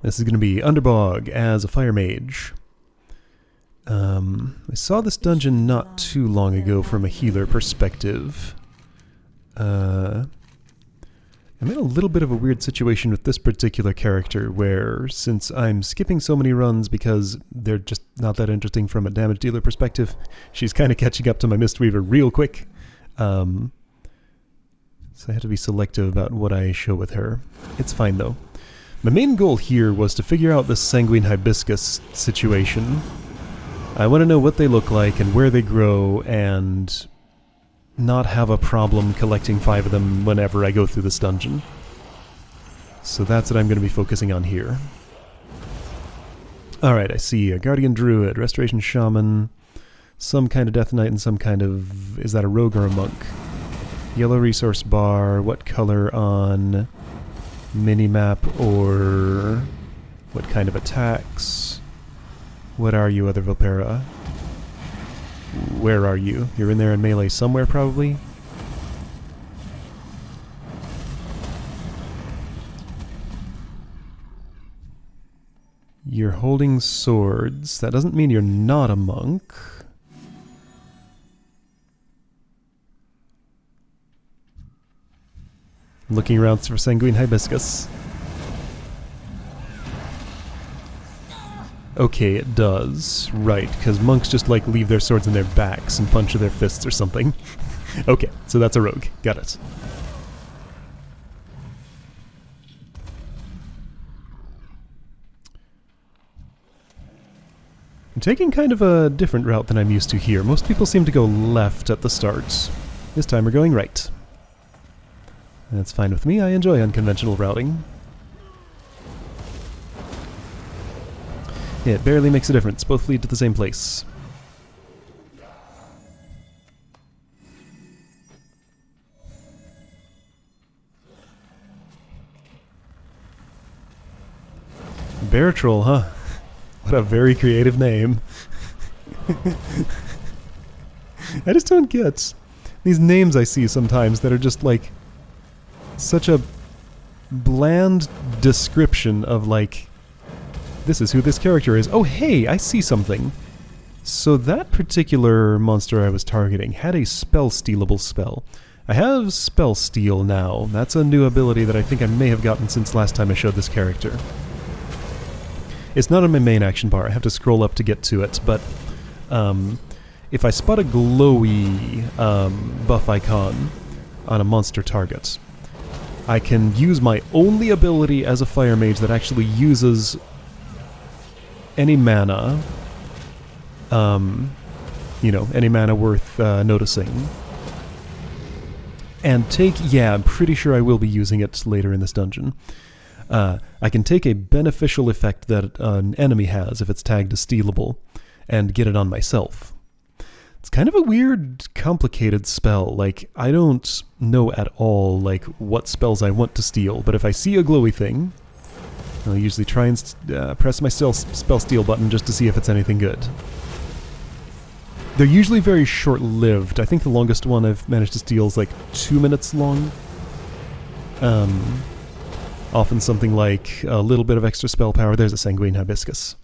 This is going to be Underbog as a fire mage. I saw this dungeon not too long ago from a healer perspective. I'm in a little bit of a weird situation with this particular character where, since I'm skipping so many runs because they're just not that interesting from a damage dealer perspective, she's kind of catching up to my Mistweaver real quick. So I have to be selective about what I show with her. It's fine though. My main goal here was to figure out this sanguine hibiscus situation. I want to know what they look like and where they grow and not have a problem collecting 5 of them whenever I go through this dungeon. So that's what I'm going to be focusing on here. Alright, I see a Guardian Druid, Restoration Shaman, some kind of Death Knight and some kind of... is that a rogue or a monk? Yellow resource bar, what color on minimap, or what kind of attacks? What are you, other Vipera? Where are you? You're in there in melee somewhere, probably? You're holding swords. That doesn't mean you're not a monk. Looking around for sanguine hibiscus. Okay, it does. Right, because monks just like leave their swords in their backs and punch with their fists or something. Okay, so that's a rogue. Got it. I'm taking kind of a different route than I'm used to here. Most people seem to go left at the start. This time we're going right. That's fine with me. I enjoy unconventional routing. It barely makes a difference. Both lead to the same place. Bear Troll, huh? What a very creative name. I just don't get these names I see sometimes that are just like such a bland description of like, this is who this character is. Oh hey, I see something. So that particular monster I was targeting had a spell stealable spell. I have spell steal now. That's a new ability that I think I may have gotten since last time I showed this character. It's not on my main action bar. I have to scroll up to get to it, but if I spot a glowy buff icon on a monster target, I can use my only ability as a fire mage that actually uses any mana, you know, any mana worth noticing, and take, yeah, I'm pretty sure I will be using it later in this dungeon. I can take a beneficial effect that an enemy has if it's tagged as stealable, and get it on myself. It's kind of a weird, complicated spell. Like, I don't know at all, like, what spells I want to steal, but if I see a glowy thing, I'll usually try and press my spell steal button just to see if it's anything good. They're usually very short-lived. I think the longest one I've managed to steal is like 2 minutes long. Often something like a little bit of extra spell power. There's a sanguine hibiscus.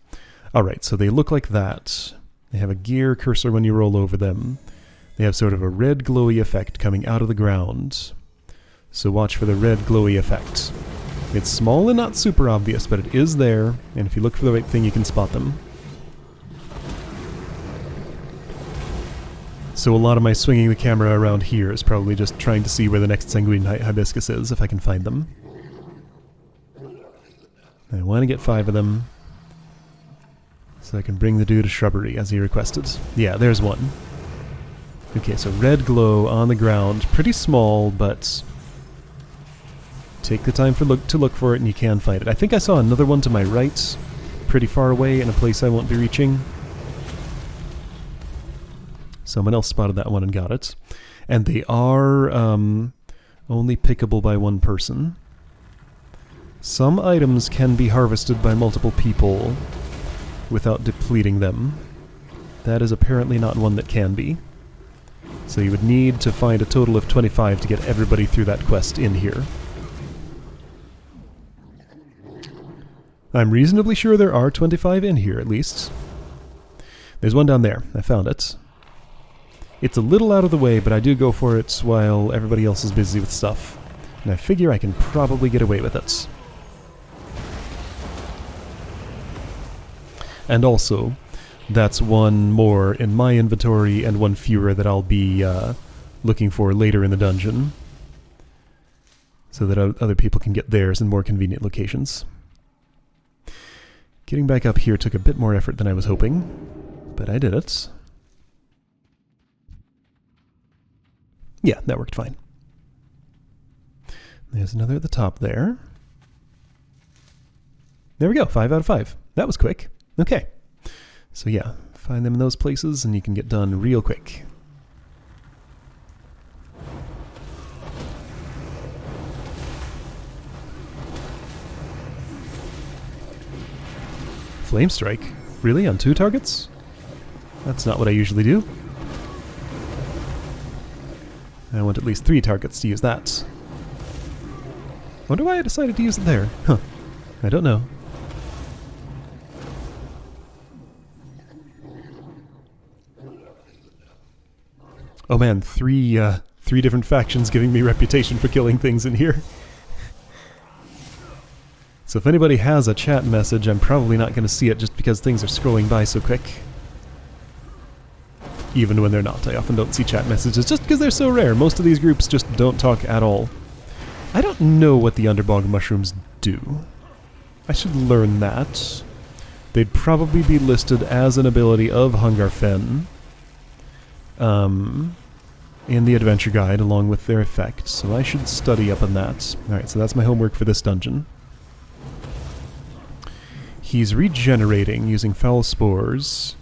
Alright, so they look like that. They have a gear cursor when you roll over them. They have sort of a red glowy effect coming out of the ground. So watch for the red glowy effect. It's small and not super obvious, but it is there, and if you look for the right thing, you can spot them. So a lot of my swinging the camera around here is probably just trying to see where the next sanguine hibiscus is, if I can find them. I want to get 5 of them, so I can bring the dude to shrubbery, as he requested. Yeah, there's one. Okay, so red glow on the ground. Pretty small, but take the time to look for it and you can find it. I think I saw another one to my right, pretty far away in a place I won't be reaching. Someone else spotted that one and got it. And they are only pickable by one person. Some items can be harvested by multiple people without depleting them. That is apparently not one that can be. So you would need to find a total of 25 to get everybody through that quest in here. I'm reasonably sure there are 25 in here, at least. There's one down there. I found it. It's a little out of the way, but I do go for it while everybody else is busy with stuff. And I figure I can probably get away with it. And also, that's one more in my inventory and one fewer that I'll be looking for later in the dungeon. So that other people can get theirs in more convenient locations. Getting back up here took a bit more effort than I was hoping, but I did it. Yeah, that worked fine. There's another at the top there. There we go, 5 out of 5. That was quick. Okay. So yeah, find them in those places and you can get done real quick. Flame Strike? Really? On 2 targets? That's not what I usually do. I want at least 3 targets to use that. Wonder why I decided to use it there. Huh. I don't know. Oh man, three different factions giving me reputation for killing things in here. So if anybody has a chat message, I'm probably not going to see it just because things are scrolling by so quick. Even when they're not. I often don't see chat messages just because they're so rare. Most of these groups just don't talk at all. I don't know what the Underbog mushrooms do. I should learn that. They'd probably be listed as an ability of Hungarfen in the adventure guide along with their effect, so I should study up on that. Alright, so that's my homework for this dungeon. He's regenerating using foul spores.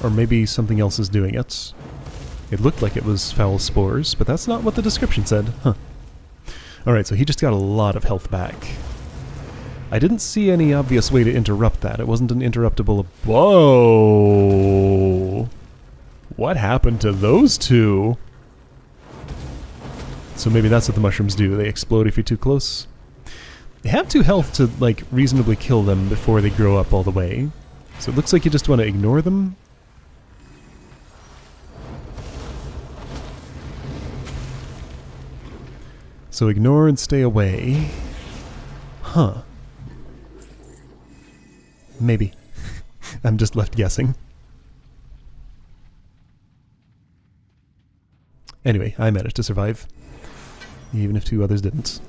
Or maybe something else is doing it. It looked like it was foul spores, but that's not what the description said. Huh. Alright, so he just got a lot of health back. I didn't see any obvious way to interrupt that. It wasn't an interruptible... Whoa! What happened to those two? So maybe that's what the mushrooms do. They explode if you're too close. They have 2 health to, like, reasonably kill them before they grow up all the way. So it looks like you just want to ignore them. So ignore and stay away. Huh. Maybe. I'm just left guessing. Anyway, I managed to survive. Even if 2 others didn't.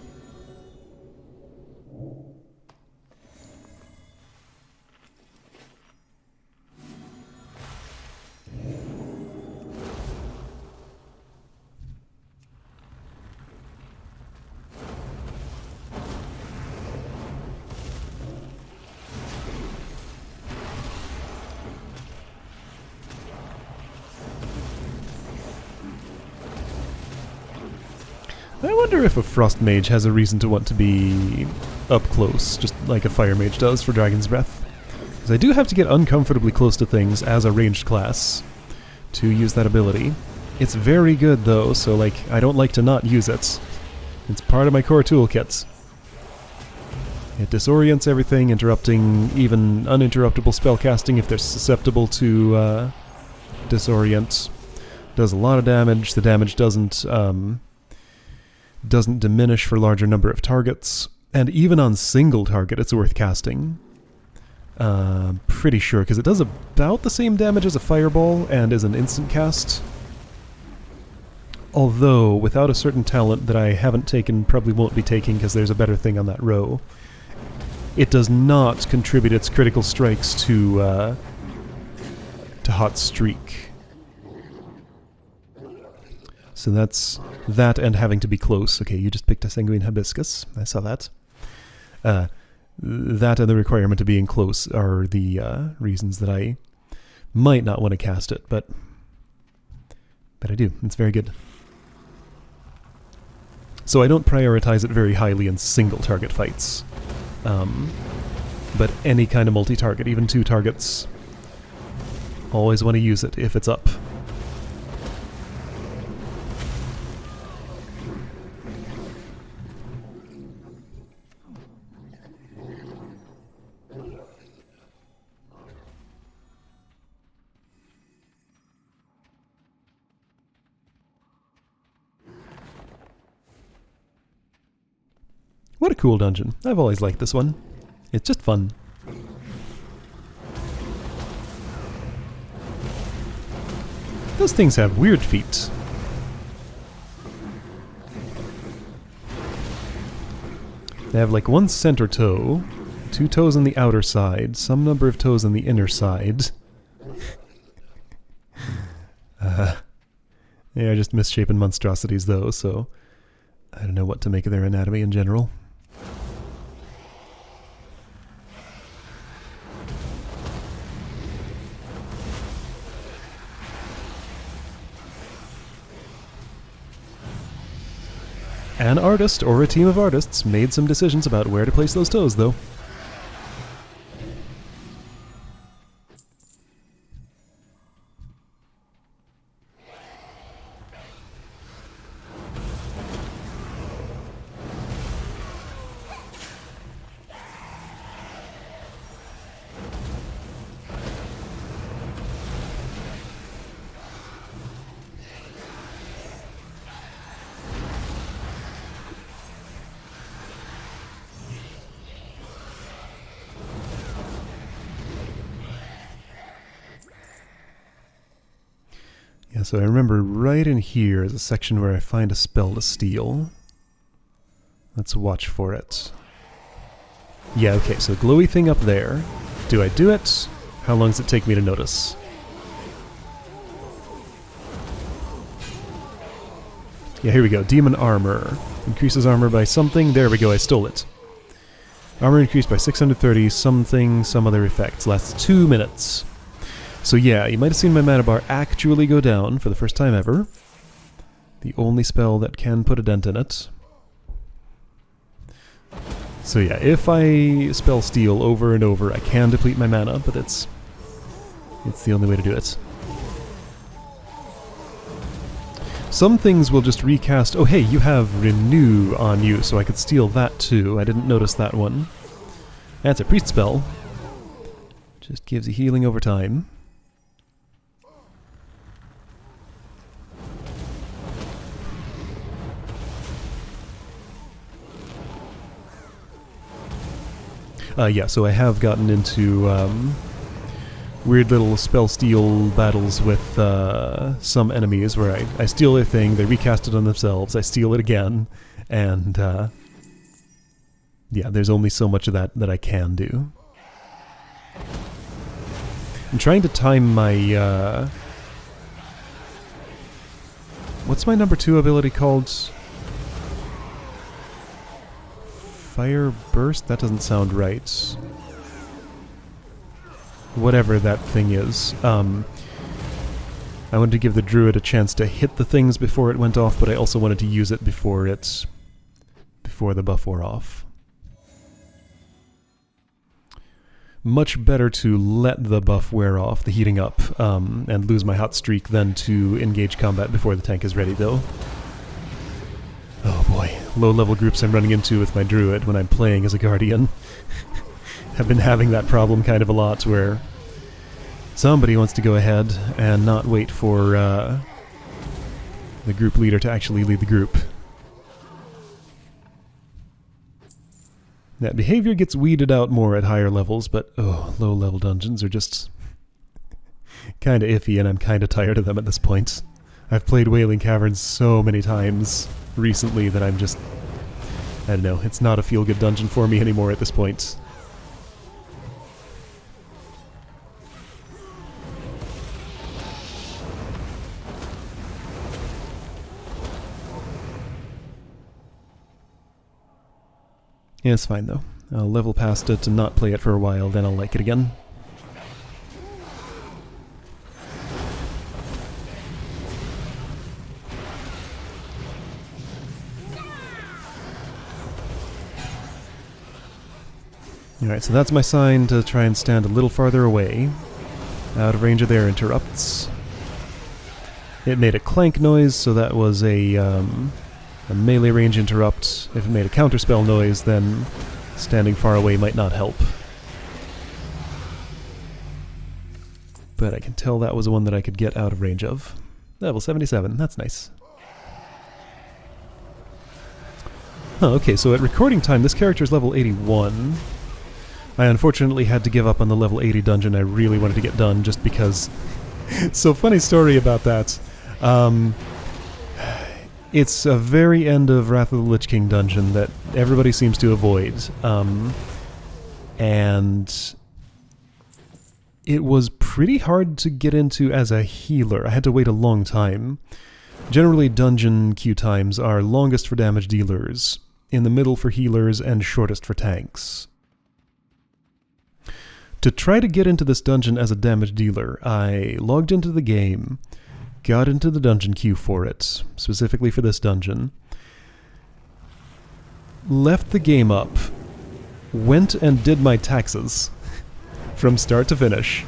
I wonder if a Frost Mage has a reason to want to be up close, just like a Fire Mage does for Dragon's Breath. Because I do have to get uncomfortably close to things as a ranged class to use that ability. It's very good though, so like I don't like to not use it. It's part of my core toolkit. It disorients everything, interrupting even uninterruptible spellcasting if they're susceptible to disorient. Does a lot of damage. The damage doesn't diminish for larger number of targets, and even on single target it's worth casting. Pretty sure, because it does about the same damage as a fireball and is an instant cast. Although, without a certain talent that I haven't taken, probably won't be taking because there's a better thing on that row, it does not contribute its critical strikes to Hot Streak. So that's that and having to be close. Okay, you just picked a Sanguine Hibiscus. I saw that. That and the requirement of being close are the reasons that I might not want to cast it, but I do. It's very good. So I don't prioritize it very highly in single target fights. But any kind of multi-target, even 2 targets, always want to use it if it's up. What a cool dungeon. I've always liked this one. It's just fun. Those things have weird feet. They have like one center toe, 2 toes on the outer side, some number of toes on the inner side. They are just misshapen monstrosities though, so I don't know what to make of their anatomy in general. An artist, or a team of artists, made some decisions about where to place those toes, though. Yeah, so I remember right in here is a section where I find a spell to steal. Let's watch for it. Yeah, okay, so glowy thing up there. Do I do it? How long does it take me to notice? Yeah, here we go. Demon Armor. Increases armor by something. There we go, I stole it. Armor increased by 630, something, some other effects. Lasts 2 minutes. So yeah, you might have seen my mana bar actually go down for the first time ever. The only spell that can put a dent in it. So yeah, if I spell steal over and over, I can deplete my mana, but it's the only way to do it. Some things will just recast. Oh hey, you have Renew on you, so I could steal that too. I didn't notice that one. That's a priest spell. Just gives you healing over time. Yeah, so I have gotten into weird little spell steal battles with some enemies where I steal their thing, they recast it on themselves, I steal it again, and yeah, there's only so much of that I can do. I'm trying to time my what's my number 2 ability called? Fire Burst? That doesn't sound right. Whatever that thing is. I wanted to give the druid a chance to hit the things before it went off, but I also wanted to use it before the buff wore off. Much better to let the buff wear off, the heating up, and lose my hot streak than to engage combat before the tank is ready, though. Oh boy, low-level groups I'm running into with my druid when I'm playing as a guardian. Have been having that problem kind of a lot, where somebody wants to go ahead and not wait for the group leader to actually lead the group. That behavior gets weeded out more at higher levels, but oh, low-level dungeons are just kind of iffy, and I'm kind of tired of them at this point. I've played Wailing Caverns so many times recently that I'm just... I don't know, it's not a feel-good dungeon for me anymore at this point. Yeah, it's fine though. I'll level past it and not play it for a while, then I'll like it again. Alright, so that's my sign to try and stand a little farther away. Out of range of their interrupts. It made a clank noise, so that was a melee range interrupt. If it made a counterspell noise, then standing far away might not help. But I can tell that was one that I could get out of range of. Level 77, that's nice. Oh, okay, so at recording time, this character is level 81. I unfortunately had to give up on the level 80 dungeon I really wanted to get done just because... So, funny story about that. It's a very end of Wrath of the Lich King dungeon that everybody seems to avoid. And it was pretty hard to get into as a healer. I had to wait a long time. Generally, dungeon queue times are longest for damage dealers, in the middle for healers, and shortest for tanks. To try to get into this dungeon as a damage dealer, I logged into the game, got into the dungeon queue for it, specifically for this dungeon, left the game up, went and did my taxes from start to finish.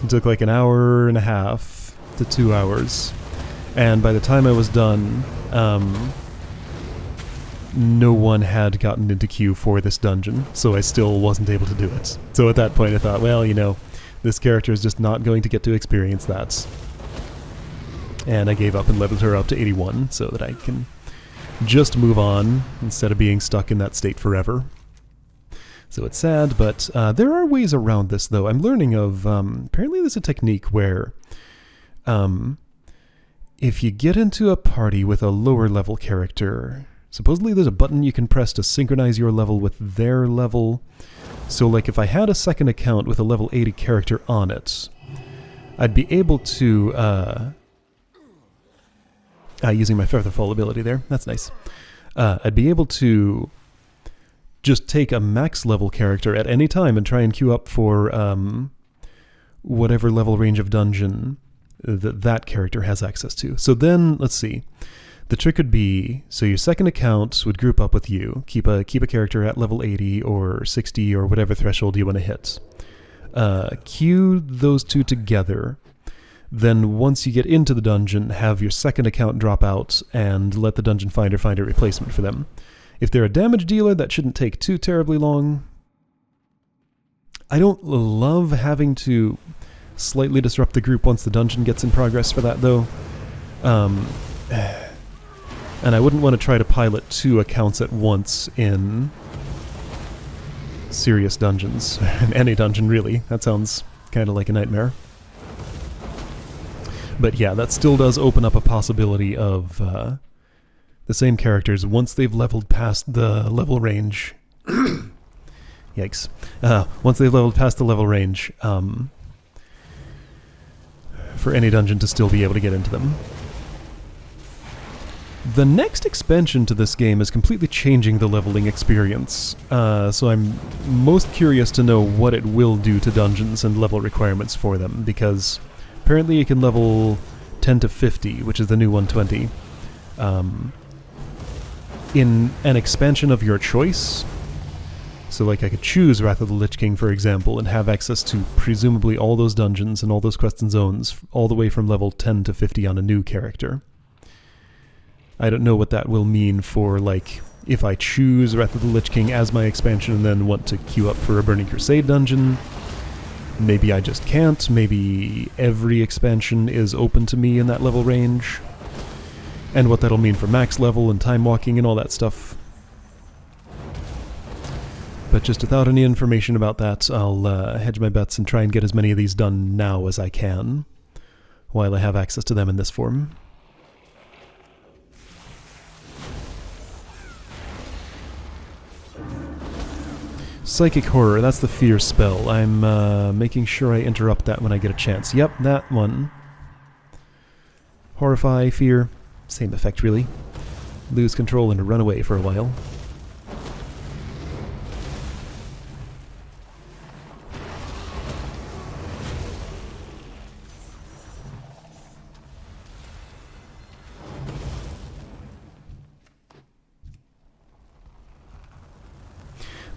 It took like an hour and a half to 2 hours. And by the time I was done, no one had gotten into queue for this dungeon, so I still wasn't able to do it. So at that point I thought, well, you know, this character is just not going to get to experience that. And I gave up and leveled her up to 81 so that I can just move on instead of being stuck in that state forever. So it's sad, but there are ways around this, though. I'm learning of, apparently there's a technique where if you get into a party with a lower level character, supposedly there's a button you can press to synchronize your level with their level. So like if I had a second account with a level 80 character on it, I'd be able to, using my Feather Fall ability there, that's nice. I'd be able to just take a max level character at any time and try and queue up for whatever level range of dungeon that character has access to. So then, let's see. The trick would be, so your second account would group up with you, keep a character at level 80 or 60 or whatever threshold you want to hit. Queue those two together. Then once you get into the dungeon, have your second account drop out and let the dungeon finder find a replacement for them. If they're a damage dealer, that shouldn't take too terribly long. I don't love having to slightly disrupt the group once the dungeon gets in progress for that, though. And I wouldn't want to try to pilot 2 accounts at once in serious dungeons. In any dungeon, really. That sounds kind of like a nightmare. But yeah, that still does open up a possibility of the same characters, once they've leveled past the level range... Yikes. Once they've leveled past the level range, for any dungeon to still be able to get into them. The next expansion to this game is completely changing the leveling experience, so I'm most curious to know what it will do to dungeons and level requirements for them, because apparently you can level 10 to 50, which is the new 120, in an expansion of your choice. So like I could choose Wrath of the Lich King, for example, and have access to presumably all those dungeons and all those quests and zones, all the way from level 10 to 50 on a new character. I don't know what that will mean for, like, if I choose Wrath of the Lich King as my expansion and then want to queue up for a Burning Crusade dungeon. Maybe I just can't. Maybe every expansion is open to me in that level range. And what that'll mean for max level and time walking and all that stuff. But just without any information about that, I'll hedge my bets and try and get as many of these done now as I can, while I have access to them in this form. Psychic Horror, that's the fear spell. I'm making sure I interrupt that when I get a chance. Yep, that one. Horrify, fear, same effect really. Lose control and run away for a while.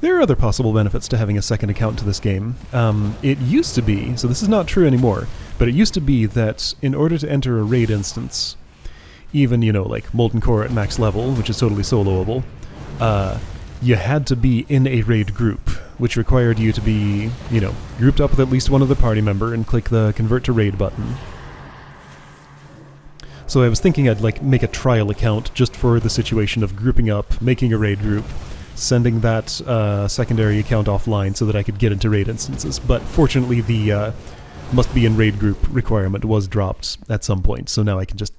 There are other possible benefits to having a second account to this game. It used to be, so this is not true anymore, but it used to be that in order to enter a raid instance, even, you know, like Molten Core at max level, which is totally soloable, you had to be in a raid group, which required you to be, you know, grouped up with at least one other party member and click the Convert to Raid button. So I was thinking I'd like make a trial account just for the situation of grouping up, making a raid group, sending that secondary account offline so that I could get into raid instances. But fortunately the must be in raid group requirement was dropped at some point, so now I can just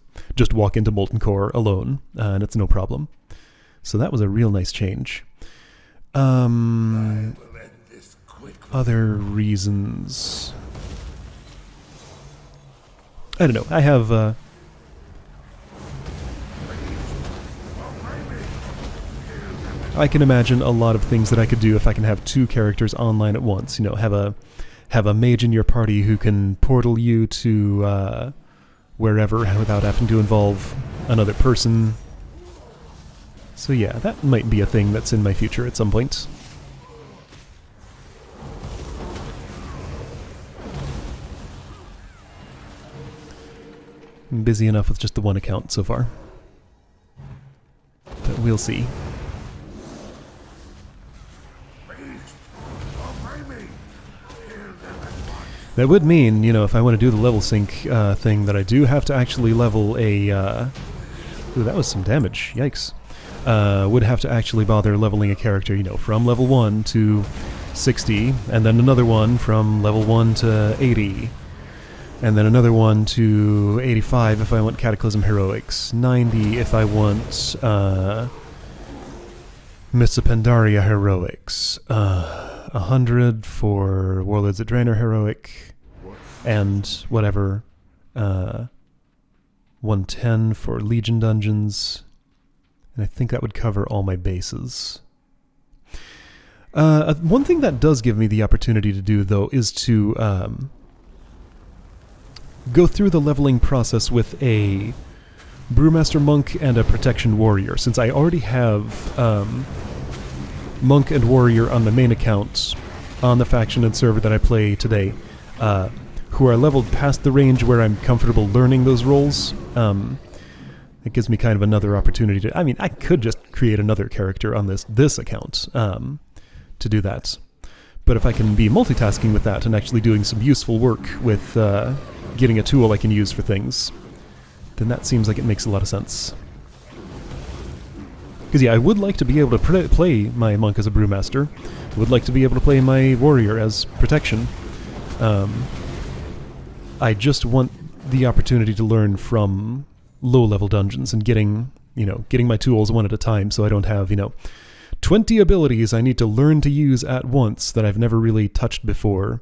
walk into Molten Core alone, and it's no problem. So that was a real nice change. Other reasons... I don't know, I have... I can imagine a lot of things that I could do if I can have 2 characters online at once. You know, have a mage in your party who can portal you to wherever without having to involve another person. So yeah, that might be a thing that's in my future at some point. I'm busy enough with just the one account so far. But we'll see. That would mean, you know, if I want to do the level sync thing, that I do have to actually level a... Ooh, that was some damage. Yikes. Would have to actually bother leveling a character, you know, from level 1 to 60, and then another one from level 1 to 80, and then another one to 85 if I want Cataclysm Heroics, 90 if I want Mists of Pandaria Heroics, 100 for Warlords of Draenor Heroic, and whatever, 110 for Legion Dungeons, and I think that would cover all my bases. One thing that does give me the opportunity to do, though, is to go through the leveling process with a Brewmaster Monk and a Protection Warrior, since I already have Monk and Warrior on the main account on the faction and server that I play today, who are leveled past the range where I'm comfortable learning those roles. It gives me kind of another opportunity to... I mean, I could just create another character on this account to do that. But if I can be multitasking with that and actually doing some useful work with getting a tool I can use for things, then that seems like it makes a lot of sense. Because yeah, I would like to be able to play my Monk as a Brewmaster. I would like to be able to play my Warrior as Protection. I just want the opportunity to learn from low-level dungeons and getting my tools one at a time, so I don't have, 20 abilities I need to learn to use at once that I've never really touched before.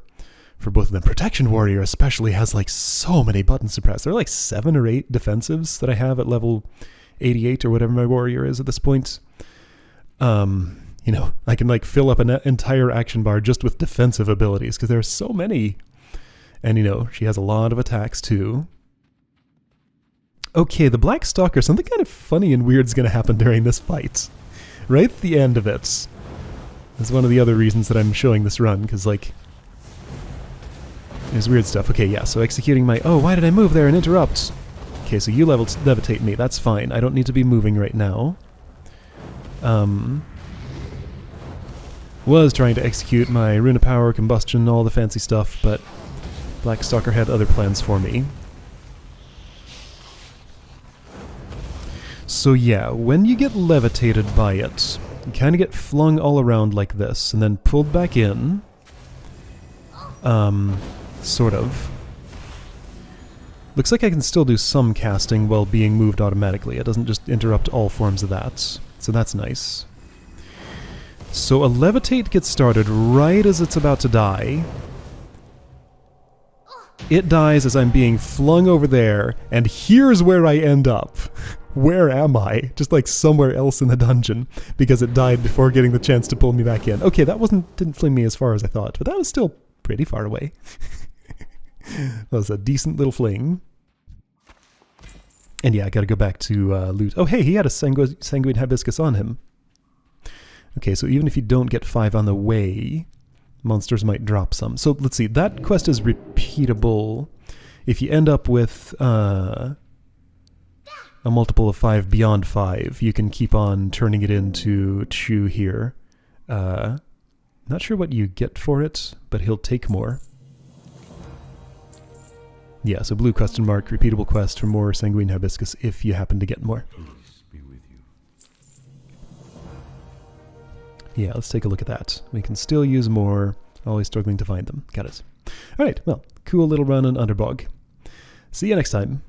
For both of them. Protection Warrior especially has like so many buttons to press. There are like 7 or 8 defensives that I have at level 88 or whatever my Warrior is at this point. I can like fill up an entire action bar just with defensive abilities because there are so many. And she has a lot of attacks too. Okay, the Black Stalker, something kind of funny and weird is going to happen during this fight. Right at the end of it. That's one of the other reasons that I'm showing this run, because like... there's weird stuff. Okay, yeah, so executing my... Oh, why did I move there and interrupt? Okay, so you levitate me. That's fine. I don't need to be moving right now. Was trying to execute my Rune of Power, Combustion, all the fancy stuff, but Blackstalker had other plans for me. So yeah, when you get levitated by it, you kind of get flung all around like this, and then pulled back in. Sort of. Looks like I can still do some casting while being moved automatically. It doesn't just interrupt all forms of that. So that's nice. So a levitate gets started right as it's about to die. It dies as I'm being flung over there, and here's where I end up. Where am I? Just like somewhere else in the dungeon, because it died before getting the chance to pull me back in. Okay, that didn't fling me as far as I thought, but that was still pretty far away. That was a decent little fling. And yeah, I gotta go back to loot. Oh hey, he had a Sanguine Hibiscus on him. Okay, so even if you don't get 5 on the way, monsters might drop some. So let's see, that quest is repeatable. If you end up with a multiple of 5 beyond 5, you can keep on turning it into Chew here. Not sure what you get for it, but he'll take more. Yeah, so blue question mark, repeatable quest for more sanguine hibiscus if you happen to get more. Peace be with you. Yeah, let's take a look at that. We can still use more, always struggling to find them. Got it. Alright, well, cool little run on Underbog. See you next time.